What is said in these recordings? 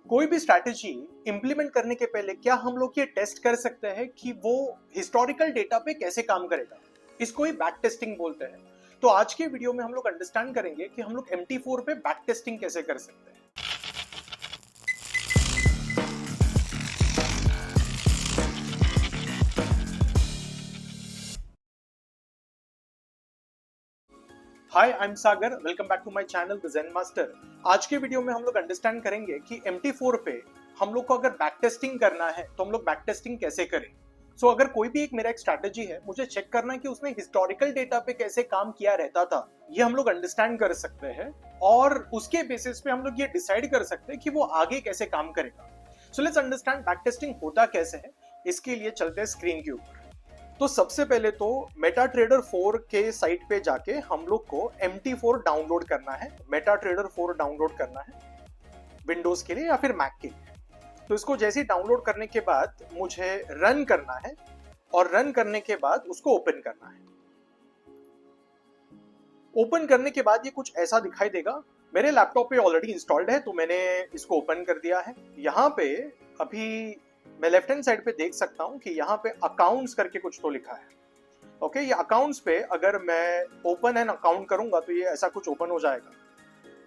कोई भी strategy implement करने के पहले क्या हम लोग ये टेस्ट कर सकते हैं कि वो हिस्टोरिकल डेटा पे कैसे काम करेगा? इसको ही बैक टेस्टिंग बोलते हैं। तो आज के वीडियो में हम लोग अंडरस्टैंड करेंगे कि हम लोग MT4 पे बैक टेस्टिंग कैसे कर सकते हैं। Hi, I am Sagar, welcome back to my channel the Zen master. आज के वीडियो में हम लोग अंडरस्टैंड करेंगे कि MT4 पे हम लोग को अगर बैक टेस्टिंग करना है तो हम लोग बैक टेस्टिंग कैसे करें। सो अगर कोई भी मेरा एक स्ट्रैटेजी है, मुझे चेक करना है कि उसने हिस्टोरिकल डेटा पे कैसे काम किया रहता था, ये हम लोग अंडरस्टैंड कर सकते हैं और उसके बेसिस पे हम लोग ये डिसाइड कर सकते हैं कि वो आगे कैसे काम करेगा। So let's understand back testing होता कैसे है। इसके लिए चलते हैं स्क्रीन के ऊपर। तो सबसे पहले तो मेटाट्रेडर 4 के साइट पे जाके हम लोग को MT4 डाउनलोड करना है। मेटाट्रेडर 4 डाउनलोड करना है विंडोज के लिए या फिर मैक के लिए। तो इसको जैसे ही डाउनलोड करने के बाद मुझे रन करना है और रन करने के बाद उसको ओपन करना है। ओपन करने के बाद ये कुछ ऐसा दिखाई देगा। मेरे लैपटॉप पे ऑलरेडी इंस्टॉल्ड है तो मैंने इसको ओपन कर दिया है। यहाँ पे अभी मैं लेफ्ट हैंड साइड पे देख सकता हूँ कि यहाँ पे अकाउंट्स करके कुछ तो लिखा है। ओके, ये अकाउंट्स पे अगर मैं ओपन एन अकाउंट करूंगा तो ये ऐसा कुछ ओपन हो जाएगा।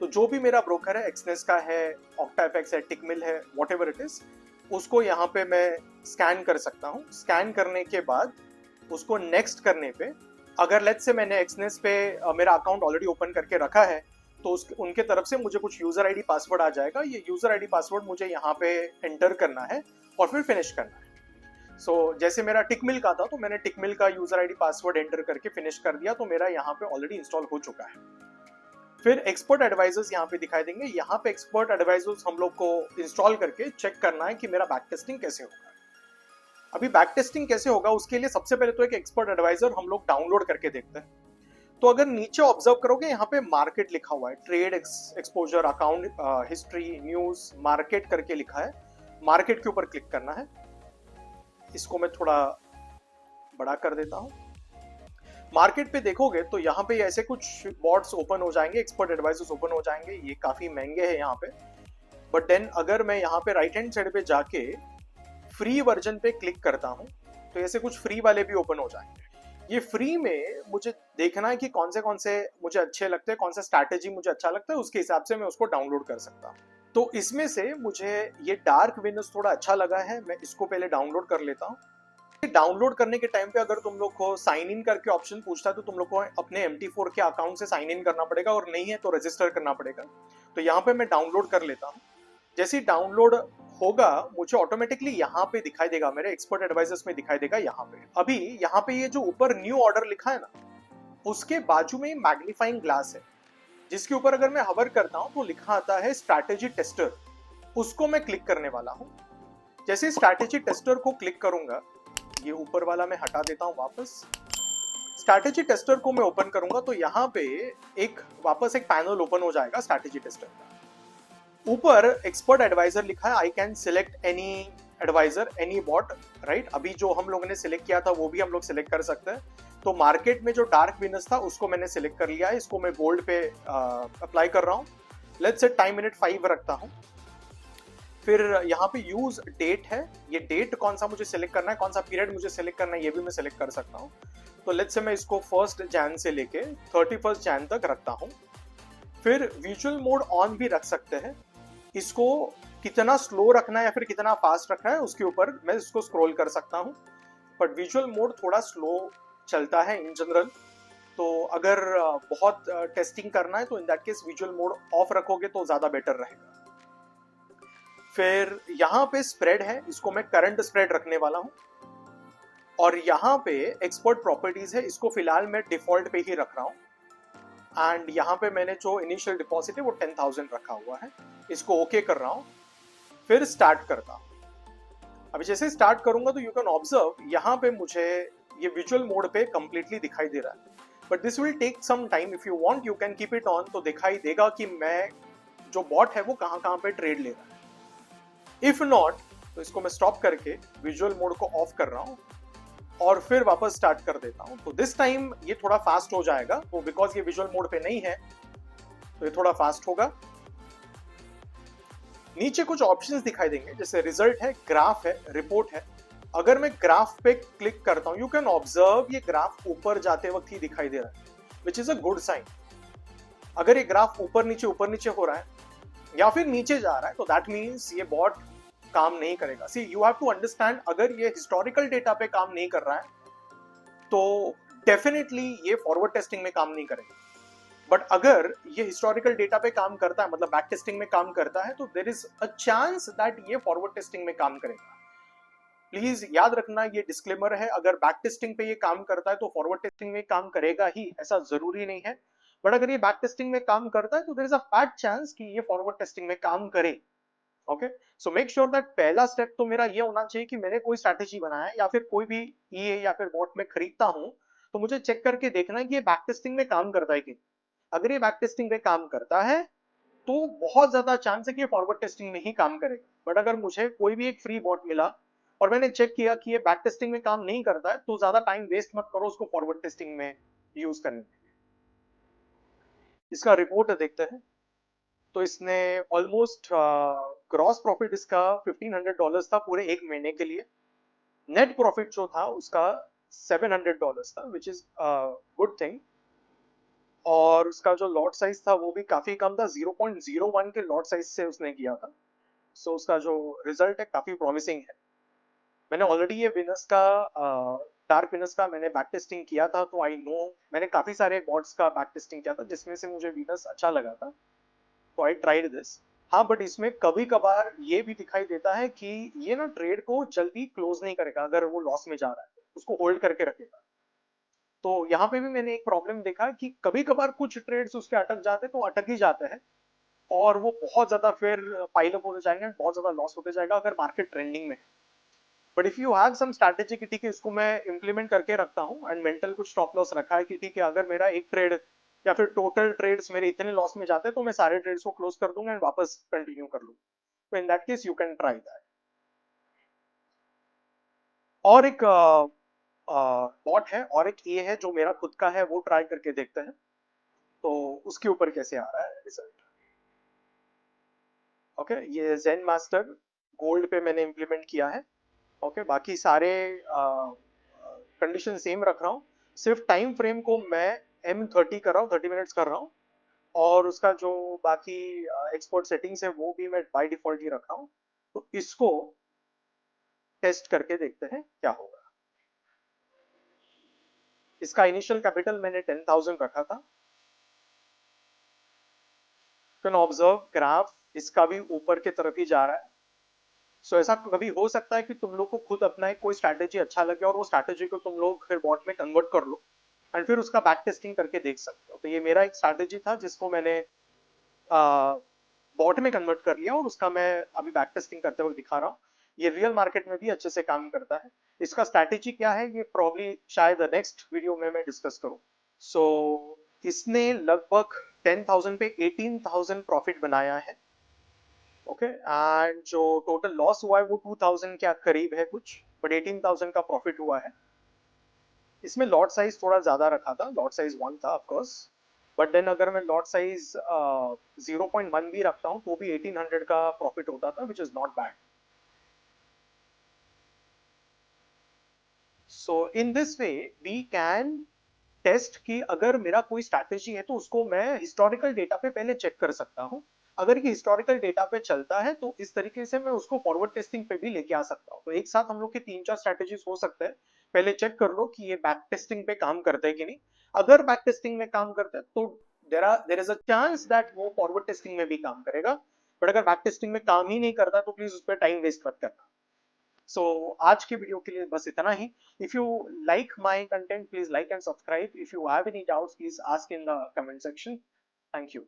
तो जो भी मेरा ब्रोकर है, एक्सनेस का है, ऑक्टाफेक्स है, टिकमिल है, व्हाटएवर इट इज, उसको यहाँ पे मैं स्कैन कर सकता हूँ। स्कैन करने के बाद उसको नेक्स्ट करने पे, अगर लेट्स से मैंने एक्सनेस पे मेरा अकाउंट ऑलरेडी ओपन करके रखा है तो उनके तरफ से मुझे कुछ यूजर आईडी पासवर्ड आ जाएगा। ये यूजर आईडी पासवर्ड मुझे यहाँ पे एंटर करना है और फिर फिनिश करना है। सो जैसे मेरा टिकमिल का था तो मैंने टिकमिल का यूजर आईडी पासवर्ड एंटर करके फिनिश कर दिया, तो मेरा यहाँ पे ऑलरेडी इंस्टॉल हो चुका है। फिर एक्सपर्ट एडवाइजर्स यहाँ पे दिखाई देंगे। यहाँ पे एक्सपर्ट एडवाइजर्स हम लोग को इंस्टॉल करके चेक करना है कि मेरा बैक टेस्टिंग कैसे होगा। अभी बैक टेस्टिंग कैसे होगा उसके लिए सबसे पहले तो एक एक्सपर्ट एडवाइजर हम लोग डाउनलोड करके देखते हैं। तो अगर नीचे ऑब्जर्व करोगे यहाँ पे मार्केट लिखा हुआ है, trade exposure, account history, news, market करके लिखा है। मार्केट के ऊपर क्लिक करना है। इसको मैं थोड़ा बड़ा कर देता हूं। मार्केट पे देखोगे तो यहाँ पे ऐसे कुछ बॉट्स ओपन हो जाएंगे, एक्सपर्ट एडवाइजर्स ओपन हो जाएंगे। ये काफी महंगे हैं यहाँ पे, बट देन अगर मैं यहाँ पे राइट हैंड साइड पे जाके फ्री वर्जन पे क्लिक करता हूँ तो ऐसे कुछ फ्री वाले भी ओपन हो जाएंगे। ये फ्री में मुझे देखना है कि कौन से मुझे अच्छे लगते हैं, कौन सा स्ट्रैटेजी मुझे अच्छा लगता है, उसके हिसाब से मैं उसको डाउनलोड कर सकता हूँ। तो इसमें से मुझे ये डार्क विनर्स थोड़ा अच्छा लगा है, मैं इसको पहले डाउनलोड कर लेता हूँ। डाउनलोड करने के टाइम पे अगर तुम लोग को साइन इन करके ऑप्शन पूछता है तो तुम लोग को अपने MT4 के अकाउंट से साइन इन करना पड़ेगा, और नहीं है तो रजिस्टर करना पड़ेगा। तो यहाँ पे मैं डाउनलोड कर लेता हूँ। जैसे ही डाउनलोड होगा मुझे ऑटोमेटिकली यहाँ पे दिखाई देगा, मेरे एक्सपर्ट एडवाइजर्स में दिखाई देगा। यहाँ पे अभी यहाँ पे ये जो ऊपर न्यू ऑर्डर लिखा है ना, उसके बाजू में मैग्नीफाइंग ग्लास है जिसके ऊपर अगर मैं हवर करता हूं तो लिखा आता है स्ट्रैटेजी टेस्टर। उसको मैं क्लिक करने वाला हूं। जैसे स्ट्रैटेजी टेस्टर को क्लिक करूंगा, ये ऊपर वाला मैं हटा देता हूं वापस। स्ट्रैटेजी टेस्टर को मैं ओपन करूंगा तो यहाँ पे वापस एक पैनल ओपन हो जाएगा स्ट्रैटेजी टेस्टर का। ऊपर एक्सपर्ट एडवाइजर लिखा है, I can select any advisor, any bot, right. अभी जो हम लोगों ने सिलेक्ट किया था वो भी हम लोग सिलेक्ट कर सकते हैं। तो मार्केट में जो डार्क विनर्स था उसको मैंने सिलेक्ट कर लिया है। इसको मैं गोल्ड पे अप्लाई कर रहा हूँ। लेट्स से टाइम मिनट 5 रखता हूँ। फिर यहाँ पे यूज डेट है, ये डेट कौन सा मुझे सिलेक्ट करना है, कौन सा पीरियड मुझे सिलेक्ट करना है, ये भी मैं सिलेक्ट कर सकता हूँ। तो लेट्स से मैं इसको 1 जैन से लेके 31 जैन तक रखता हूँ। फिर विजुअल मोड ऑन भी रख सकते हैं। इसको कितना स्लो रखना है या फिर कितना फास्ट रखना है उसके ऊपर मैं इसको स्क्रॉल कर सकता हूँ, बट विजुअल मोड थोड़ा स्लो चलता है इन जनरल। तो अगर बहुत टेस्टिंग करना है तो in that case visual mode of रखोगे तो ज्यादा बेटर रहेगा। फिर यहाँ पे स्प्रेड है, इसको मैं करंट स्प्रेड रखने वाला हूँ। और यहाँ पे एक्सपर्ट प्रॉपर्टीज है, इसको फिलहाल मैं डिफॉल्ट पे ही रख रहा हूँ। एंड यहाँ पे मैंने जो इनिशियल डिपॉजिट है वो 10,000 रखा हुआ है। इसको ओके कर रहा हूँ। फिर स्टार्ट करता हूँ। अभी जैसे स्टार्ट करूंगा तो यू कैन ऑब्जर्व यहाँ पे मुझे ये विजुअल मोड पे कंप्लीटली दिखाई दे रहा है, but this will take some time. If you want you can keep it on, तो दिखाई देगा कि मैं जो बॉट है वो कहाँ पे ट्रेड ले रहा है। इफ नॉट तो इसको मैं स्टॉप करके विजुअल मोड को ऑफ कर रहा हूँ और फिर वापस स्टार्ट कर देता हूँ। तो दिस टाइम ये थोड़ा फास्ट हो जाएगा, तो बिकॉज ये विजुअल मोड पे नहीं है तो ये थोड़ा फास्ट होगा। नीचे कुछ ऑप्शंस दिखाई देंगे, जैसे रिजल्ट है, ग्राफ है, रिपोर्ट है। अगर मैं ग्राफ पे क्लिक करता हूं, यू कैन ऑब्जर्व ये ग्राफ ऊपर जाते वक्त ही दिखाई दे रहा है, which is a good sign. अगर ये ग्राफ ऊपर नीचे हो रहा है या फिर नीचे जा रहा है, तो दैट मीन्स ये बॉट काम नहीं करेगा। सी यू हैव टू अंडरस्टैंड, अगर ये हिस्टोरिकल डेटा पे काम नहीं कर रहा है तो डेफिनेटली ये फॉरवर्ड टेस्टिंग में काम नहीं करेगा। बट अगर ये हिस्टोरिकल डेटा पे काम करता है, मतलब बैक टेस्टिंग में काम करता है, तो there is a chance that ये फॉरवर्ड टेस्टिंग में काम करेगा। प्लीज याद रखना, ये डिस्क्लेमर है, अगर बैक टेस्टिंग पे ये काम करता है तो फॉरवर्ड टेस्टिंग में काम करेगा ही, ऐसा जरूरी नहीं है। बट अगर ये बैक टेस्टिंग में काम करता है तो there is a fat chance कि ये फॉरवर्ड टेस्टिंग में काम करे। Okay, so make sure that पहला स्टेप तो मेरा ये होना चाहिए कि मैंने कोई स्ट्रैटेजी बनाया है या फिर कोई भी ईए या फिर बॉट में खरीदता हूं, तो मुझे चेक करके देखना है कि ये बैक टेस्टिंग में काम करता है कि नहीं। अगर ये बैक टेस्टिंग में काम करता है तो बहुत ज्यादा चांस है कि ये फॉरवर्ड टेस्टिंग में ही काम करेगा। बट अगर मुझे कोई भी एक फ्री बॉट मिला और मैंने चेक किया कि ये बैक टेस्टिंग में काम नहीं करता है, तो ज्यादा टाइम वेस्ट मत करो उसको फॉरवर्ड टेस्टिंग में यूज करने में। इसका रिपोर्ट देखते हैं। तो इसने ऑलमोस्ट ग्रॉस प्रॉफिट इसका $1500 था पूरे एक महीने के लिए। नेट प्रॉफिट जो था उसका $700 था, विच इज गुड थिंग। और उसका जो लॉट साइज था वो भी काफी कम था, 0.01 के लॉट साइज से उसने किया था। सो उसका जो रिजल्ट है काफी प्रॉमिसिंग है। मैंने ऑलरेडी ये विनर्स का डार्क विनर्स का मैंने बैक टेस्टिंग किया था, तो आई नो, मैंने काफी सारे बॉट्स का बैक टेस्टिंग किया था जिसमें से मुझे विनर्स अच्छा लगा था, तो आई ट्राइड दिस। हाँ, बट इसमें कभी कभार ये भी दिखाई देता है कि ये ना ट्रेड को जल्दी क्लोज नहीं करेगा, अगर वो लॉस में जा रहा है उसको होल्ड करके रखेगा। तो यहाँ पे भी मैंने एक प्रॉब्लम देखा कि कभी कभार कुछ ट्रेड्स उसके अटक जाते हैं, तो अटक ही जाते हैं और वो बहुत ज्यादा फिर पाइल अप होते जाएंगे, बहुत ज्यादा लॉस होते जाएगा अगर मार्केट ट्रेंडिंग में। But if you have some strategy कि ठीक है इसको मैं इंप्लीमेंट करके रखता हूँ एंड मेंटल कुछ स्टॉप लॉस रखा है कि ठीक है अगर मेरा एक ट्रेड या फिर टोटल ट्रेड्स मेरे इतने लॉस में जाते हैं तो मैं सारे ट्रेड्स को क्लोज कर दूंगा एंड वापस कंटिन्यू कर लूंगा, तो in that case you can try that. और एक बॉट है और एक ये है जो मेरा खुद का है, वो ट्राई करके देखते हैं तो उसके ऊपर कैसे आ रहा है रिजल्ट। ओके, ये जेन मास्टर गोल्ड पे मैंने इंप्लीमेंट किया है। ओके, बाकी सारे कंडीशन सेम रख रहा हूँ, सिर्फ टाइम फ्रेम को मैं M30 कर रहा हूँ, 30 मिनट्स कर रहा हूँ। और उसका जो बाकी एक्सपोर्ट सेटिंग्स है वो भी मैं बाय डिफॉल्ट ही रख रहा हूँ। तो इसको टेस्ट करके देखते हैं क्या होगा। इसका इनिशियल कैपिटल मैंने 10,000 रखा था। कैन ऑब्जर्व ग्राफ इसका भी ऊपर की तरफ ही जा रहा है। सो ऐसा कभी हो सकता है कि तुम लोग को खुद अपना एक कोई स्ट्रैटेजी अच्छा लगे और वो स्ट्रैटेजी को तुम लोग फिर बॉट में कन्वर्ट कर लो एंड फिर उसका बैक टेस्टिंग करके देख सकते हो। तो ये मेरा एक स्ट्रैटेजी था जिसको मैंने बॉट में कन्वर्ट कर लिया और उसका मैं अभी बैक टेस्टिंग करते हुए दिखा रहा हूँ। ये रियल मार्केट में भी अच्छे से काम करता है। इसका स्ट्रैटेजी क्या है ये प्रॉब्ली शायद नेक्स्ट वीडियो में मैं डिस्कस करूँ। सो इसने लगभग 10,000 पे 18,000 प्रॉफिट बनाया है। ओके, एंड जो टोटल लॉस हुआ है वो 2,000 के करीब है कुछ, बट 18,000 का प्रॉफिट हुआ है। इसमें लॉट साइज थोड़ा ज्यादा रखा था, लॉट साइज 1 था ऑफ कोर्स, बट देन अगर मैं लॉट साइज 0.1 भी रखता हूँ तो भी 1800 का प्रॉफिट होता था, which is not bad. So in this way we can test कि अगर मेरा कोई स्ट्रैटेजी है तो उसको मैं हिस्टोरिकल डेटा पे पहले चेक कर सकता हूँ। अगर ये हिस्टोरिकल डेटा पे चलता है तो इस तरीके से मैं उसको फॉरवर्ड टेस्टिंग पे भी लेके आ सकता हूँ। तो एक साथ हम लोग के 3-4 स्ट्रैटेजीज हो सकते हैं। पहले चेक कर लो कि ये बैक टेस्टिंग पे काम करते हैं कि नहीं। अगर बैक टेस्टिंग में काम करते हैं तो there is a chance that वो फॉरवर्ड टेस्टिंग में भी काम करेगा। बट अगर बैक टेस्टिंग में काम ही नहीं करता तो प्लीज उस पर टाइम वेस्ट मत करना। सो आज के वीडियो के लिए बस इतना ही। If you like my content, please like and subscribe. If you have any doubts, please ask in the comment section. Thank you.